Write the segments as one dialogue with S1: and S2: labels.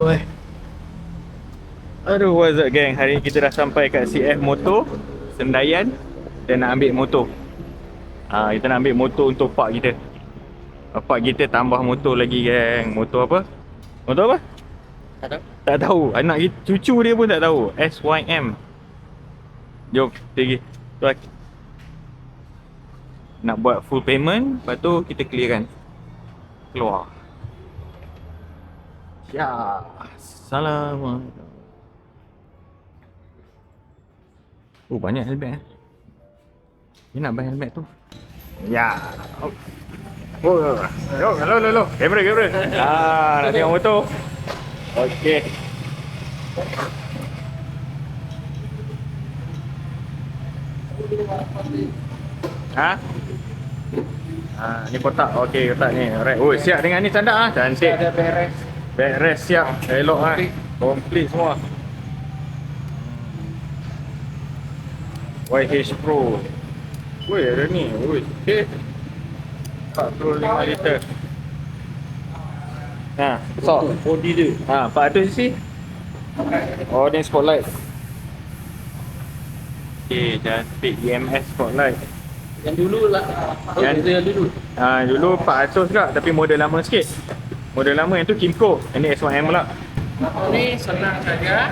S1: weh. Aduh, what's up gang? Hari ni kita dah sampai kat CF Motor Sendayan dan nak ambil motor. Kita nak ambil motor untuk pak kita. Pak kita tambah motor lagi gang. Motor apa? Motor apa?
S2: Tak tahu.
S1: Tak tahu. Anak kita, cucu dia pun tak tahu. SYM. Jom, pergi. Tuan. Nak buat full payment, lepas tu kita clearkan. Keluar. Ya. Assalamualaikum. Oh, banyak helmet. Dia nak buy helmet tu. Ya. Oh. Oh. Hello. Kamera. Nak tengok motor. Okey. Ni kotak. Okey, kotak ni. Alright. Oh, siap dengan ni standard cantik.
S2: Ada beres.
S1: Backrest siap. Elok Complete semua. YH Pro. Woi, ada ni. Woi, okey. 45 liter. Besar.
S2: Body dia.
S1: 400cc. Oh, ni spotlight. Okey, cantik EMS spotlight.
S2: Yang dulu lah. Yang dulu.
S1: Dulu 400 juga tapi model lama sikit. Model lama yang tu Kimco. Ini S1M pula.
S2: Ni senang saja.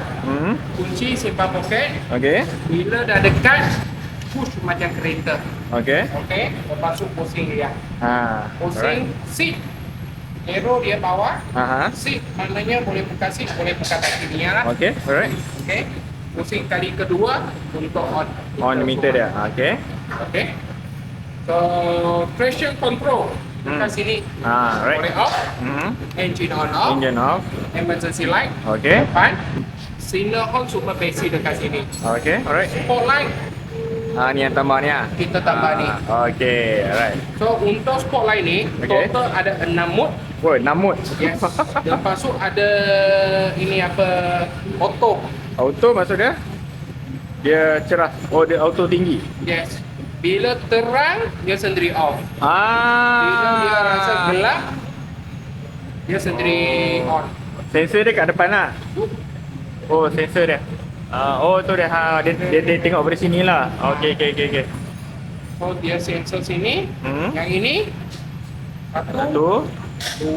S2: Kunci simpan poket.
S1: Okey.
S2: Bila dah dekat, push macam kereta.
S1: Okey.
S2: Okey. Lepas tu pusing dia. Pusing.
S1: Alright.
S2: Seat. Arrow dia bawah.
S1: Seat.
S2: Maknanya boleh buka seat, boleh buka kaki ni lah.
S1: Okey. Alright.
S2: Okey. Pusing kali kedua untuk on.
S1: On meter dia. Okey.
S2: Okey. So, traction control dekat sini.
S1: Alright.
S2: Boleh off. Engine on off.
S1: Engine off.
S2: Emergency light.
S1: Okey.
S2: Depan. Signal on super basic dekat sini.
S1: Okey. Alright.
S2: Spotlight
S1: Ni yang tambah ni
S2: kita tambah ni.
S1: Okey. Alright.
S2: So untuk spotlight ni
S1: Okay.
S2: total ada 6 mode.
S1: Oh, 6 mode.
S2: Yes. Lepas tu ada ini apa auto.
S1: Auto maksud dia? Dia cerah. Oh, dia auto tinggi.
S2: Yes. Bila terang dia sendiri off. Bila dia rasa gelap dia sendiri on.
S1: Sensor dia kat depan lah. Oh, sensor dia. Oh, tu dia. Dia tengok dari sini lah. Okey.
S2: So dia sensor sini. Yang ini
S1: Satu.
S2: 2,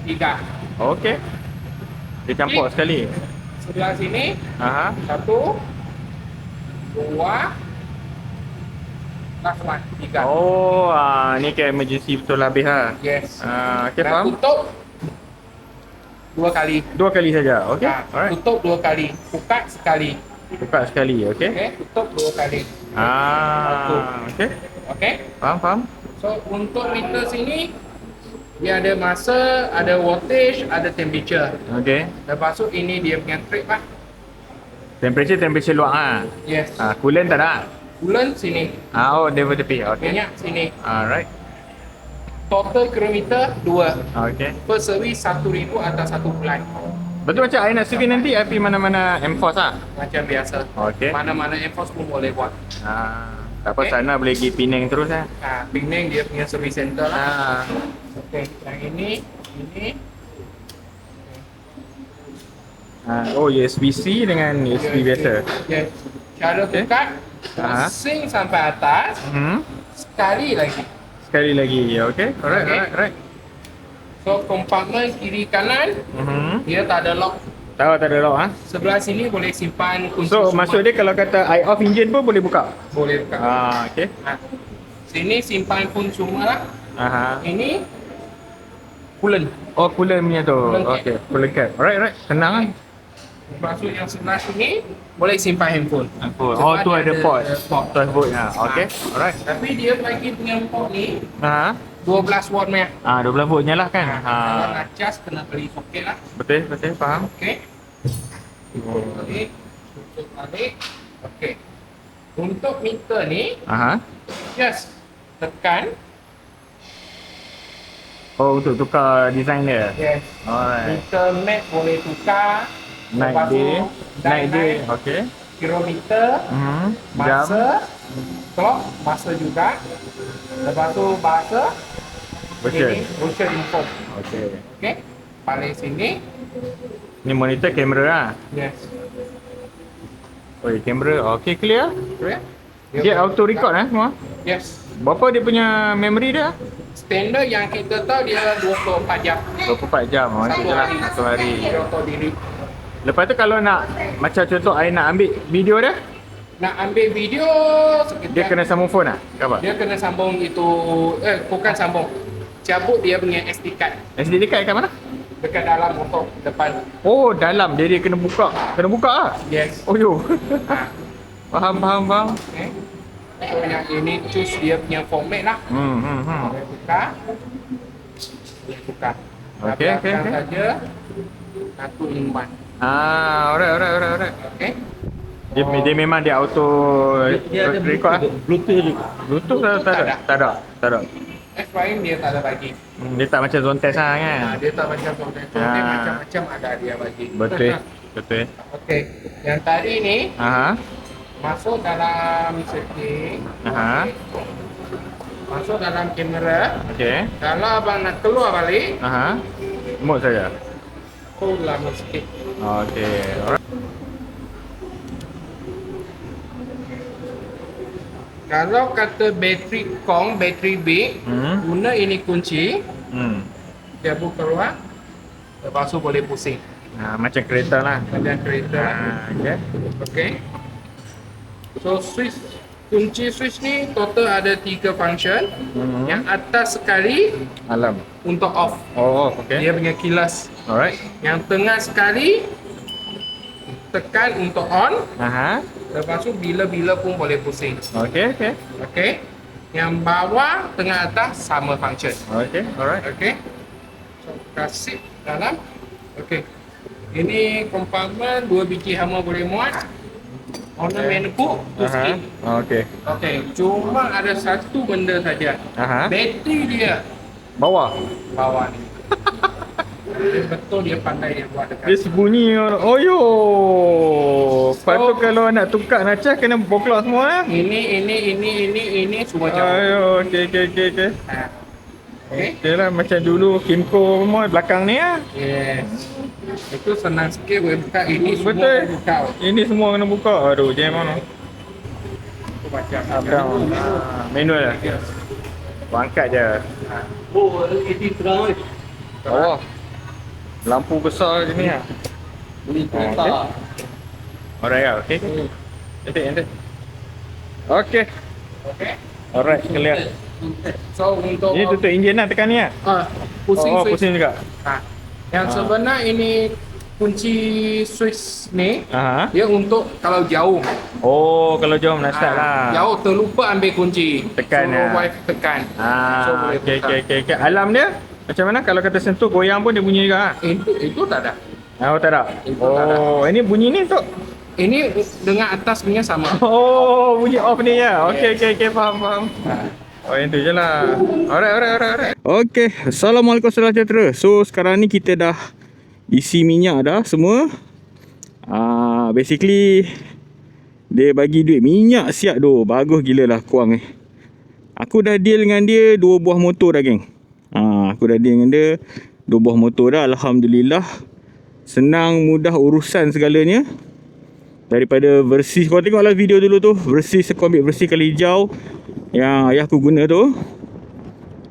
S2: 3.
S1: Okey. Dia campur sekali.
S2: Sebelah sini 1, 2, last one 3.
S1: Oh, ni kan emergency betul habis lah.
S2: Yes.
S1: Okey,
S2: Dan
S1: faham?
S2: tutup 2 kali.
S1: 2 kali saja. Okey. Alright.
S2: Tutup 2 kali. Buka sekali.
S1: Buka sekali. Okey.
S2: Okey, tutup 2 kali.
S1: Okey.
S2: Okey.
S1: Faham.
S2: So untuk meter sini dia ada masa, ada wattage, ada temperature.
S1: Okey.
S2: Lepas tu ini dia punya trip lah.
S1: Temperature luar
S2: Yes.
S1: Coolant tak ada.
S2: Bulan sini.
S1: Oh, dia tepi. Okey.
S2: Minyak sini.
S1: Alright.
S2: Total kilometer 2.
S1: Okey.
S2: Per service 1,000 atas 1 bulan.
S1: Betul macam I nak service nanti I pergi mana-mana enforce lah.
S2: Macam biasa.
S1: Okey.
S2: Mana-mana enforce pun boleh buat.
S1: Tak apa, sana boleh pergi Penang terus lah.
S2: Penang dia punya service center lah. Okey, yang ini.
S1: Oh, USB-C dengan USB biasa.
S2: Yes. Cara buka, pusing sampai atas. Sekali lagi.
S1: Sekali lagi. Okey. Alright.
S2: So kompartmen kiri kanan dia tak ada lock.
S1: Tahu tak ada lock
S2: Sebelah sini boleh simpan kunci.
S1: So maksud dia kalau kata I off engine pun boleh buka.
S2: boleh buka.
S1: Okey.
S2: Sini simpan pun semua lah. Ini coolant.
S1: Oh, coolant punya tu.
S2: Coolant cap.
S1: Okey, coolant cap. Alright. Senang kan?
S2: Masuk yang sebelah sini boleh simpan handphone.
S1: Oh, tu ada port. Tu ada port. Okey. Alright.
S2: Tapi dia bagi punya port ni 12 watt punya.
S1: 12 volt nyala kan?
S2: Kalau nak charge kena beli soket lah.
S1: Betul, faham.
S2: Okey. Balik. Tutup balik. Okey. Untuk meter ni, just tekan.
S1: Oh, untuk tukar design dia.
S2: Yes.
S1: Alright.
S2: Meter mat boleh tukar.
S1: Night
S2: Lepas tu,
S1: day. Okey.
S2: Kilometer,
S1: Jam.
S2: masa, clock, masa juga. Lepas tu bahasa.
S1: Betul.
S2: Ini brochure info.
S1: Okey.
S2: Okey. Balik sini.
S1: Ni monitor kamera lah.
S2: Yes.
S1: Oh, kamera. Okey, clear.
S2: Correct?
S1: Dia auto record semua.
S2: Yes.
S1: Berapa dia punya memory dia?
S2: Standard yang kita tahu dia 24 jam.
S1: 24 jam. Macam je lah. Satu hari.
S2: Dia auto delete.
S1: Lepas tu kalau nak, macam contoh I nak ambil video dia,
S2: Nak ambil video sekejap.
S1: dia kena sambung phone lah? Ke apa?
S2: Dia kena sambung itu, bukan sambung. Cabut dia punya SD card
S1: SD card kat mana?
S2: dekat dalam motor depan.
S1: Oh, dalam. Dia kena buka. Kena buka lah?
S2: Yes.
S1: Oh, yo.
S2: Ha.
S1: Faham.
S2: Okay. So yang ini choose dia punya format lah. Boleh buka. Boleh buka.
S1: Okay.
S2: Saja 1-in-1.
S1: Alright.
S2: Okay.
S1: Dia memang dia auto
S3: Dia ada
S1: record lah.
S3: Bluetooth juga.
S1: Bluetooth tak ada.
S2: Explain dia tak ada bagi.
S1: Dia tak macam zone test lah kan?
S2: Dia tak macam konten macam-macam ada dia bagi.
S1: Betul.
S2: Okey. Yang tadi ni
S1: Aha.
S2: masuk dalam setting.
S1: Aha.
S2: Masuk dalam kamera.
S1: Okey.
S2: Kalau abang nak keluar balik,
S1: Aha. Mode saja.
S2: hold lama sikit.
S1: Okey. Alright.
S2: Kalau kata bateri Kong, bateri big, guna ini kunci, dia buka keluar, lepas tu boleh pusing.
S1: Macam kereta lah.
S2: Macam kereta.
S1: Okey.
S2: Okay. So kunci switch ni total ada 3 function. Yang atas sekali
S1: Alam.
S2: untuk off.
S1: Oh, okey.
S2: Dia punya kilas.
S1: Alright.
S2: Yang tengah sekali tekan untuk on.
S1: Aha.
S2: Lepas tu bila-bila pun boleh pusing.
S1: Okey.
S2: Okay. Yang bawah tengah atas sama function.
S1: Okey. Alright.
S2: Okay. So kasih dalam. Okay. Ini compartment 2 biji hama boleh muat. Ornament book tu
S1: Aha.
S2: sikit.
S1: Okey.
S2: Okay. Cuma ada satu benda saja.
S1: Aha.
S2: Bateri dia
S1: Bawah.
S2: bawah ni. Betul dia pandai dia buat dekat.
S1: Dia sembunyi. Oh yo. Lepas tu kalau nak tukar nak cas kena boklah semua lah.
S2: Ini semua jauh.
S1: Ayo, okey.
S2: Ha. Okay.
S1: Okey lah macam dulu Kimco semua belakang ni lah.
S2: Yes. Itu senang sikit boleh buka. Ini semua
S1: Betul.
S2: boleh buka.
S1: Ini semua kena buka. Aduh, jam mana?
S2: Itu macam
S1: Abang. Manual lah.
S2: Yes.
S1: Angkat je.
S3: Oh, LED terang weh.
S1: Oh. Lampu besar macam ni lah.
S3: Beli kereta.
S1: Alright lah, okey. Nanti. Okey.
S2: Okay.
S1: Alright, clear.
S2: So untuk
S1: Ini tutup enjin lah tekan ni lah.
S2: pusing
S1: Oh,
S2: switch.
S1: pusing juga.
S2: Ha. Yang sebenar ini kunci switch ni
S1: Aha.
S2: dia untuk kalau jauh.
S1: Oh, kalau jauh nak start lah.
S2: Jauh terlupa ambil kunci.
S1: Tekan
S2: so,
S1: lah.
S2: wife tekan. So boleh
S1: Okey.
S2: buka.
S1: Alam dia macam mana kalau kata sentuh goyang pun dia bunyi juga ah?
S2: Itu tak ada.
S1: Oh, tak ada.
S2: Itu tak ada.
S1: Oh, ini bunyi ni untuk
S2: Ini dengan atas punya sama.
S1: oh, bunyi off ni ya. Okey, faham. Oh, yang tu je lah. Alright. Okay, Assalamualaikum saudara sejahtera. So, sekarang ni kita dah isi minyak dah semua. Basically, dia bagi duit minyak siap doh. Bagus gila lah kuang ni. Aku dah deal dengan dia 2 buah motor dah, geng. Aku dah deal dengan dia 2 buah motor dah. Alhamdulillah. Senang, mudah urusan segalanya. Daripada versi, kau tengoklah video dulu tu, versi aku ambil versi kali hijau yang ayah aku guna tu.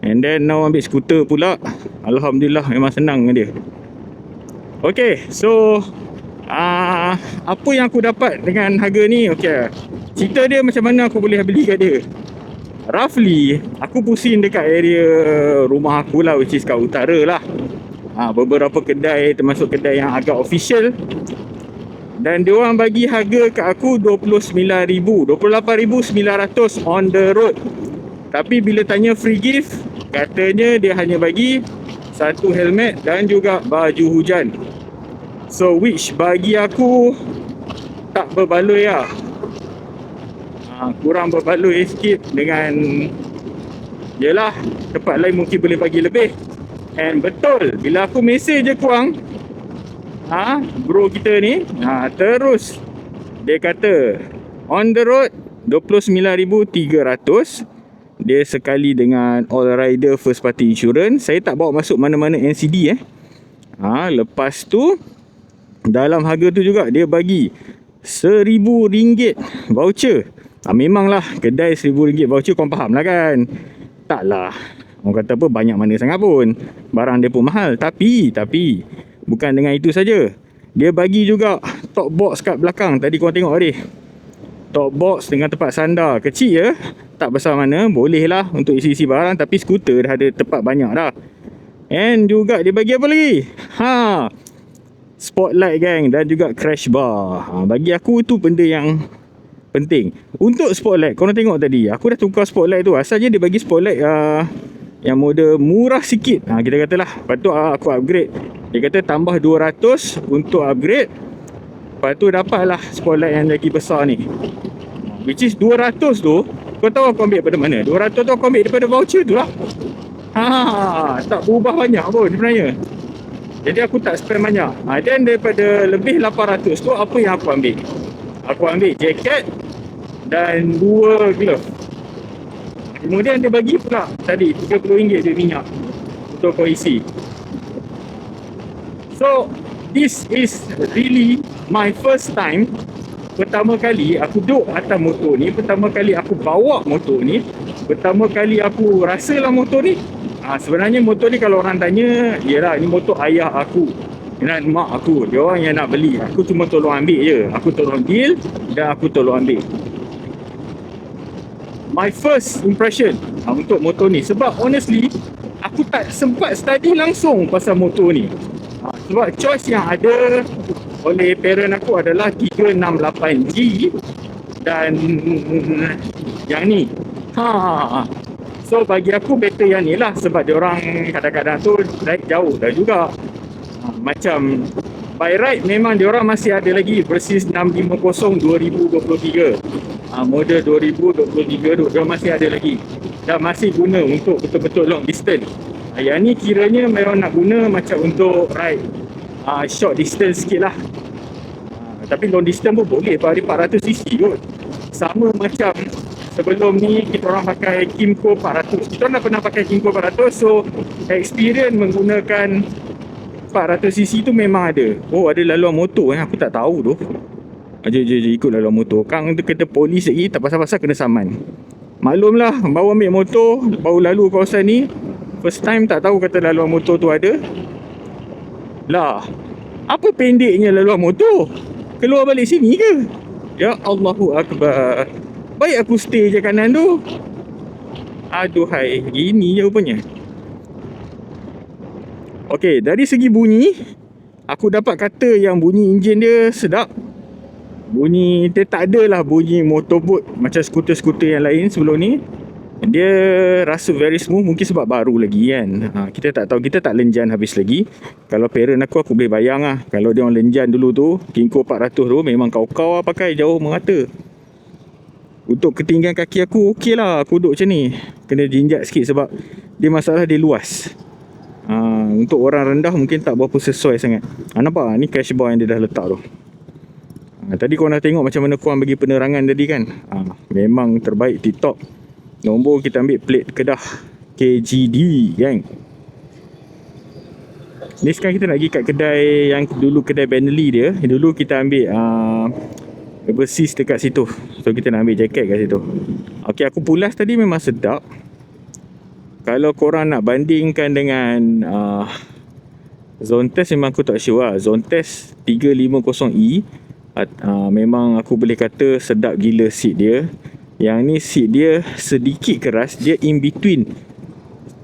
S1: And then now ambil skuter pula. Alhamdulillah memang senang dengan dia. Okay, so apa yang aku dapat dengan harga ni? Okay, cerita dia macam mana aku boleh beli kat dia. Roughly aku pusing dekat area rumah aku lah, which is kat utara lah. Beberapa kedai, termasuk kedai yang agak official, dan dia orang bagi harga kat aku 28,900 on the road. Tapi bila tanya free gift, katanya dia hanya bagi satu helmet dan juga baju hujan. So which bagi aku tak berbaloi lah. Kurang berbaloi sikit dengan, yelah, tempat lain mungkin boleh bagi lebih. And betul, bila aku mesej je korang, bro kita ni, terus dia kata on the road 29,300. Dia sekali dengan all rider first party insurance. Saya tak bawa masuk mana-mana NCD Lepas tu dalam harga tu juga dia bagi RM1,000 voucher. Memanglah kedai RM1,000 voucher, kau faham lah kan. Taklah orang kata apa banyak mana sangat pun, barang dia pun mahal. Tapi bukan dengan itu saja, dia bagi juga top box kat belakang. Tadi korang tengok tadi, top box dengan tempat sandar. Kecil je, tak besar mana, boleh lah untuk isi-isi barang. Tapi skuter dah ada tempat banyak dah. And juga dia bagi apa lagi? Spotlight gang, dan juga crash bar. Bagi aku tu benda yang penting. Untuk spotlight, korang tengok tadi, aku dah tukar spotlight tu. Asalnya dia bagi spotlight yang model murah sikit, kita katalah. Lepas tu aku upgrade. Dia kata tambah 200 untuk upgrade. Lepas tu dapatlah spotlight yang lagi besar ni, which is 200 tu. Kau tahu aku ambil daripada mana? 200 tu aku ambil daripada voucher tu lah. Tak berubah banyak pun sebenarnya. Jadi aku tak spend banyak. Dan daripada lebih 800 tu, apa yang aku ambil? Aku ambil jaket dan 2 glove. Kemudian dia bagi pula tadi RM30 je minyak untuk kau isi. So this is really my first time. Pertama kali aku duduk atas motor ni, pertama kali aku bawa motor ni, pertama kali aku rasalah motor ni. Sebenarnya motor ni kalau orang tanya, yelah ni motor ayah aku dan mak aku, dia orang yang nak beli. Aku cuma tolong ambil je. Aku tolong deal dan aku tolong ambil. My first impression untuk motor ni, sebab honestly aku tak sempat study langsung pasal motor ni. Sebab choice yang ada oleh parent aku adalah 368G dan yang ni. So bagi aku better yang ni lah, sebab diorang kadang-kadang tu naik jauh dah juga. Macam by right memang diorang masih ada lagi Versys 650 2023. Model 2023 tu diorang masih ada lagi dan masih guna untuk betul-betul long distance. Yang ni kiranya memang nak guna macam untuk ride short distance sikit lah. Tapi long distance pun boleh, pada 400cc kot. Sama macam sebelum ni kita orang pakai Kymco 400. Kita orang dah pernah pakai Kymco 400. So experience menggunakan 400cc tu memang ada. Ada laluan motor aku tak tahu tu. Je ikut laluan motor. Kang tu kata polis lagi, tak pasal-pasal kena saman. Maklumlah, baru ambil motor, baru lalu kawasan ni, first time tak tahu kata laluan motor tu ada. Lah, apa pendeknya laluan motor? Keluar balik sini ke? Ya Allahu Akbar. Baik aku stay je kanan tu. Aduhai, gini je rupanya. Okey, dari segi bunyi, aku dapat kata yang bunyi enjin dia sedap. Bunyi dia tak adalah bunyi motorboat macam skuter-skuter yang lain sebelum ni. Dia rasa very smooth, mungkin sebab baru lagi kan. Kita tak tahu, kita tak lenjan habis lagi. Kalau parent aku boleh bayang lah. Kalau dia orang lenjan dulu tu, Kymco 400 tu memang kau-kau lah pakai jauh merata. Untuk ketinggian kaki aku okey lah, aku duduk macam ni. Kena jinjat sikit sebab dia masalah dia luas. Untuk orang rendah mungkin tak berapa sesuai sangat. Nampak ni crash bar yang dia dah letak tu. Tadi korang dah tengok macam mana korang bagi penerangan tadi kan. Memang terbaik, tip-top. Nombor kita ambil plate Kedah KGD gang. Ni sekarang kita nak pergi kat kedai yang dulu kedai Bentley dia. Dulu kita ambil Versys dekat situ. So kita nak ambil jaket kat situ. Okey, aku pulas tadi memang sedap. Kalau korang nak bandingkan dengan Zone Test, memang aku tak sure lah. Zone Test 350E memang aku boleh kata sedap gila seat dia. Yang ni seat dia sedikit keras, dia in between.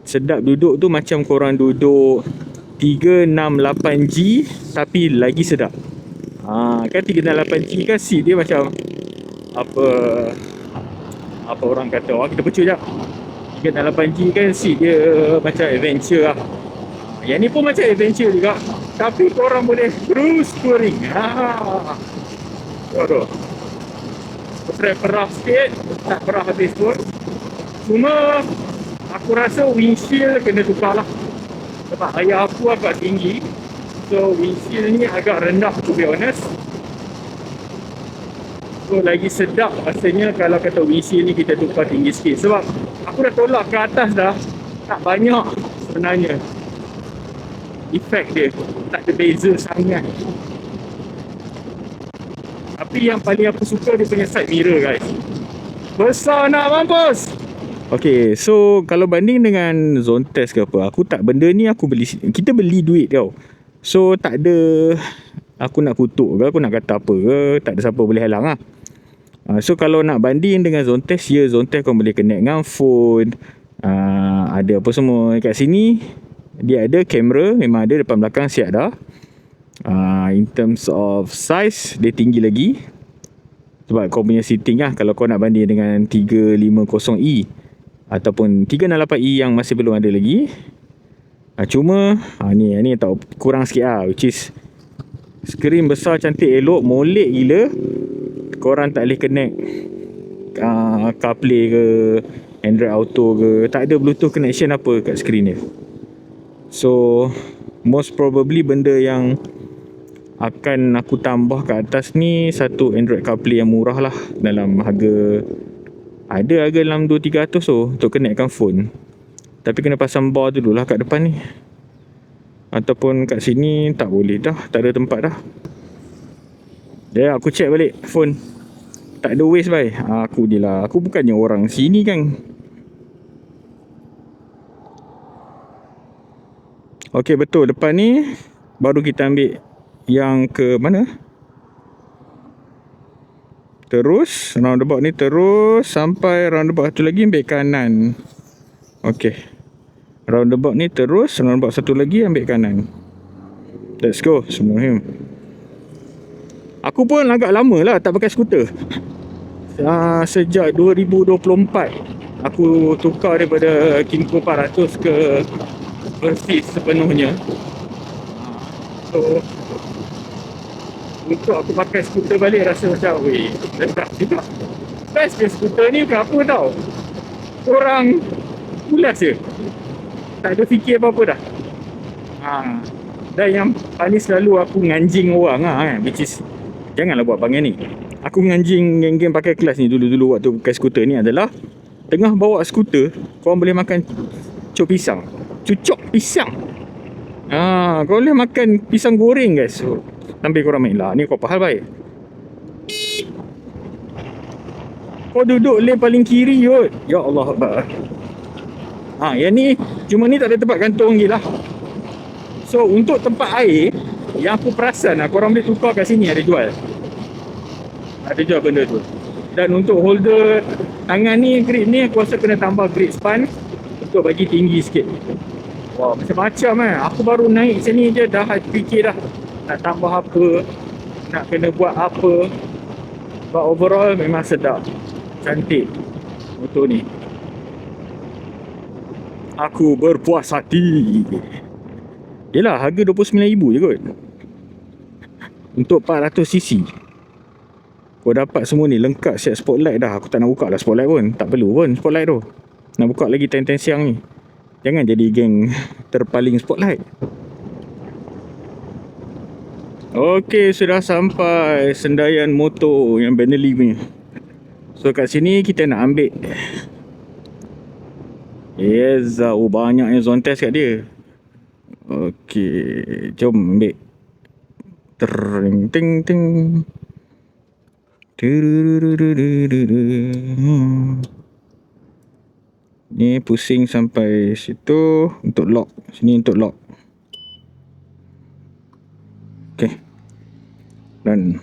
S1: Sedap duduk tu macam korang duduk 368G tapi lagi sedap. Kan 368G kan seat dia macam apa orang kata, kita pecah jap. 368G kan seat dia macam adventure lah. Yang ni pun macam adventure juga, tapi korang boleh cruise touring. Tuh. Strap perah sikit, tak perah habis pun. Cuma aku rasa windshield kena tukar lah, sebab ayah aku agak tinggi. So windshield ni agak rendah to be honest. So lagi sedap rasanya kalau kata windshield ni kita tukar tinggi sikit. Sebab aku dah tolak ke atas dah, tak banyak sebenarnya. efek dia tak ada beza sangat. Tapi yang paling aku suka dia punya side mirror guys. Besar nak mampus. Okay, so kalau banding dengan zone test ke apa, aku tak, benda ni aku beli, kita beli duit tau. So tak ada aku nak kutuk ke, aku nak kata apa ke, tak ada siapa boleh halang lah. So kalau nak banding dengan zone test, ya zone test kau boleh connect dengan phone, ada apa semua. Kat sini dia ada kamera, memang ada depan belakang siap dah. In terms of size, dia tinggi lagi sebab kau punya seating lah. Kalau kau nak banding dengan 350e ataupun 368e yang masih belum ada lagi, cuma ni tak kurang sikit lah, which is skrin besar, cantik, elok, molek gila. Korang tak boleh connect CarPlay ke, Android Auto ke, tak ada Bluetooth connection apa kat skrin dia. So most probably benda yang akan aku tambah kat atas ni satu Android CarPlay yang murah lah, dalam harga, ada harga dalam 2-300 tu untuk connectkan phone. Tapi kena pasang bar dulu lah kat depan ni, ataupun kat sini tak boleh dah, tak ada tempat dah. Ya, aku check balik phone, tak ada waste bhai. Aku je lah, aku bukannya orang sini kan. Okey, betul, depan ni baru kita ambil yang ke mana, terus roundabout ni, terus sampai roundabout satu lagi ambil kanan. Okey, roundabout ni terus roundabout satu lagi ambil kanan. Let's go semua. Aku pun agak lama lah tak pakai skuter. Sejak 2024 aku tukar daripada Kingko 400 ke Versys sepenuhnya. So untuk aku pakai skuter balik rasa macam sedap juga. Best je skuter ni, kenapa tau, korang pulas je, tak ada fikir apa-apa dah. Dan yang paling selalu aku nganjing orang kan, which is janganlah buat panggil ni. Aku nganjing geng-geng pakai kelas ni dulu-dulu waktu pakai skuter ni adalah, tengah bawa skuter korang boleh makan cucuk pisang. Kau boleh makan pisang goreng guys. So, sampai korang main lah, ni kau apa hal baik? Kau duduk lane paling kiri kot. Ya Allah Akbar. Yang ni, cuma ni tak ada tempat gantung lagi lah. So untuk tempat air, yang aku perasan lah, korang boleh tukar kat sini, ada jual. Ada jual benda tu. Dan untuk holder tangan ni, grip ni, aku rasa kena tambah grip span untuk bagi tinggi sikit. Wah, macam-macam kan. Aku baru naik sini je dah fikir dah nak tambah apa, nak kena buat apa. But overall memang sedap, cantik motor ni. Aku berpuas hati. Yelah, harga 29,000 je kot untuk 400cc. Kau dapat semua ni lengkap, siap spotlight dah. Aku tak nak buka lah spotlight pun, tak perlu pun spotlight tu. Nak buka lagi time-time siang ni, jangan jadi geng terpaling spotlight. Okey, sudah sampai Sendayan motor yang Benelli punya. So kat sini kita nak ambil banyaknya zone test kat dia. Okey, jom ambil. Ting ting. Ni pusing sampai situ untuk lock. Sini untuk lock. Okey. Dan